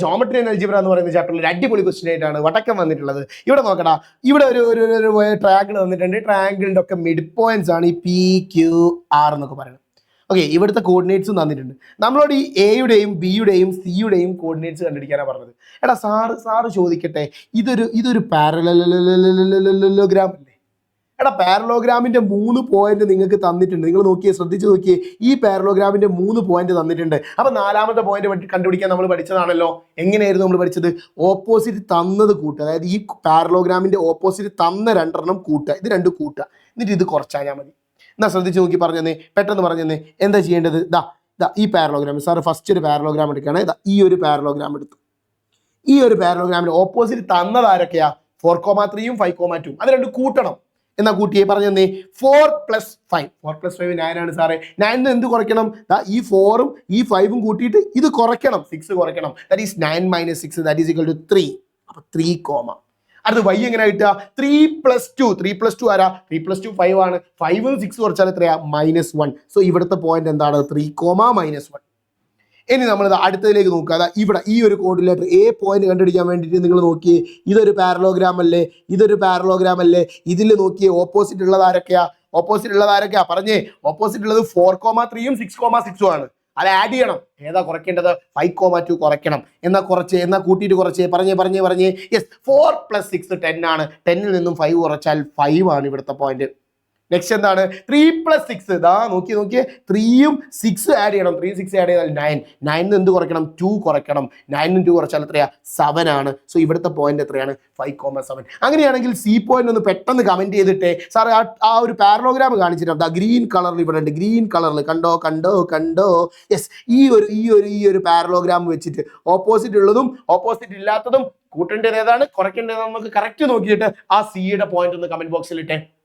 Geometry and algebra എന്ന് പറയുന്ന ചാപ്റ്ററിൽ ഒരു അടിപൊളി ക്വസ്റ്റ്യൻ ആയിട്ടാണ് വടക്കം വന്നിട്ടുള്ളത്. ഇവിടെ നോക്കടാ, ഇവിടെ ഒരു ട്രയാങ്കിൾ വന്നിട്ടുണ്ട്. ട്രയാങ്കിളിന്റെ ഒക്കെ മിഡ് പോയിന്റ്സ് ആണ് ഈ പി ക്യു ആർ എന്നൊക്കെ പറയുന്നത്. ഓക്കെ, ഇവിടുത്തെ കോർഡിനേറ്റ്സും തന്നിട്ടുണ്ട്. നമ്മളോട് ഈ എയുടെയും ബിയുടെയും സിയുടെയും കോർഡിനേറ്റ്സ് കണ്ടുപിടിക്കാനാണ് പറഞ്ഞത്. എടാ സാറ് ചോദിക്കട്ടെ, ഇതൊരു പാരലലോഗ്രാം അല്ലേ? എടാ, പാരലോഗ്രാമിന്റെ 3 പോയിന്റ് നിങ്ങൾക്ക് തന്നിട്ടുണ്ട്. നിങ്ങൾ നോക്കിയേ, ശ്രദ്ധിച്ച് നോക്കിയേ, ഈ പാരലോഗ്രാമിന്റെ 3 പോയിന്റ് തന്നിട്ടുണ്ട്. അപ്പൊ 4ാമത്തെ പോയിന്റ് കണ്ടുപിടിക്കാൻ നമ്മൾ പഠിച്ചതാണല്ലോ. എങ്ങനെയായിരുന്നു നമ്മൾ പഠിച്ചത്? ഓപ്പോസിറ്റ് തന്നത് കൂട്ടുക. അതായത് ഈ പാരലോഗ്രാമിന്റെ ഓപ്പോസിറ്റ് തന്ന 2 കൂട്ടുക. ഇത് 2 കൂട്ടുക, എന്നിട്ട് ഇത് കുറച്ചാൽ മതി. എന്നാ ശ്രദ്ധിച്ച് നോക്കി പറഞ്ഞേ, പെട്ടെന്ന് പറഞ്ഞേ. എന്താ ചെയ്യേണ്ടത്? ഈ പാരലോഗ്രാം സാർ ഫസ്റ്റ് ഒരു പാരലോഗ്രാം എടുക്കുകയാണ്. ഈ ഒരു പാരലോഗ്രാം എടുത്തു. ഈ ഒരു പാരലോഗ്രാമിന്റെ ഓപ്പോസിറ്റ് തന്നത് ആരൊക്കെയാ? 4,3 5,2. അത് 2 കൂട്ടണം. എന്നാ കൂട്ടിയേ, പറഞ്ഞേ. 4 + 5. 4 + 5 9 ആണ് സാറേ. 9 എന്ത് കുറയ്ക്കണം? ഈ 4ഉം ഈ 5ഉം കൂട്ടിയിട്ട് ഇത് കുറയ്ക്കണം, 6 കുറയ്ക്കണം. That is 9 - 6 that is equal to 3. അപ്പൊ 3, അടുത്ത് y എങ്ങനെ കിട്ടുക? 3 + 2. 3 + 2 ആരാ? 3 + 2 5 ആണ്. 5ഉം 6 കുറച്ചാൽ എത്രയാ? -1. സോ ഇവിടുത്തെ പോയിന്റ് എന്താണ്? 3, -1. ഇനി നമ്മൾ അടുത്തതിലേക്ക് നോക്കുക. ഇവിടെ ഈ ഒരു കോർഡിനേറ്റർ എ പോയിന്റ് കണ്ടുപിടിക്കാൻ വേണ്ടിയിട്ട് നിങ്ങൾ നോക്കിയേ, ഇതൊരു പാരലോഗ്രാം അല്ലേ? ഇതൊരു പാരലോഗ്രാം അല്ലേ? ഇതിൽ നോക്കിയേ, ഓപ്പോസിറ്റ് ഉള്ളത് ആരൊക്കെയാ? പറഞ്ഞേ. ഓപ്പോസിറ്റ് ഉള്ളത് 4,3ഉം 6,6ഉം ആണ്. അത് ആഡ് ചെയ്യണം. ഏതാ കുറയ്ക്കേണ്ടത്? 5,2 കുറയ്ക്കണം. എന്നാ കൂട്ടിയിട്ട് കുറച്ചേ. പറഞ്ഞേ. യെസ്, 4 + 6 10 ആണ്. 10ൽ നിന്നും 5 കുറച്ചാൽ 5 ആണ് ഇവിടുത്തെ പോയിന്റ്. നെക്സ്റ്റ് എന്താണ്? 3 + 6. നോക്കിയേ, 3ഉം 6 ആഡ് ചെയ്യണം. 3 6 ആഡ് ചെയ്താൽ 9. 9 എന്ത് കുറയ്ക്കണം? 2 കുറയ്ക്കണം. 9നും 2 കുറച്ചാൽ എത്രയാ? 7 ആണ്. സോ ഇവിടുത്തെ പോയിന്റ് എത്രയാണ്? 5,7. അങ്ങനെയാണെങ്കിൽ സി പോയിന്റ് ഒന്ന് പെട്ടെന്ന് കമന്റ് ചെയ്തിട്ടേ. സാർ ആ ഒരു പാരലോഗ്രാം കാണിച്ചിട്ടുണ്ട്. ഗ്രീൻ കളറിൽ ഇവിടെ ഉണ്ട്. ഗ്രീൻ കളറിൽ കണ്ടോ? യെസ്, ഈ ഒരു പാരലോഗ്രാം വെച്ചിട്ട് ഓപ്പോസിറ്റ് ഉള്ളതും ഓപ്പോസിറ്റ് ഇല്ലാത്തതും കൂട്ടേണ്ടത് ഏതാണ്, കുറയ്ക്കേണ്ടത് നമുക്ക് കറക്റ്റ് നോക്കിയിട്ട് ആ സിയുടെ പോയിന്റ് ഒന്ന് കമന്റ് ബോക്സിൽ ഇട്ടേ.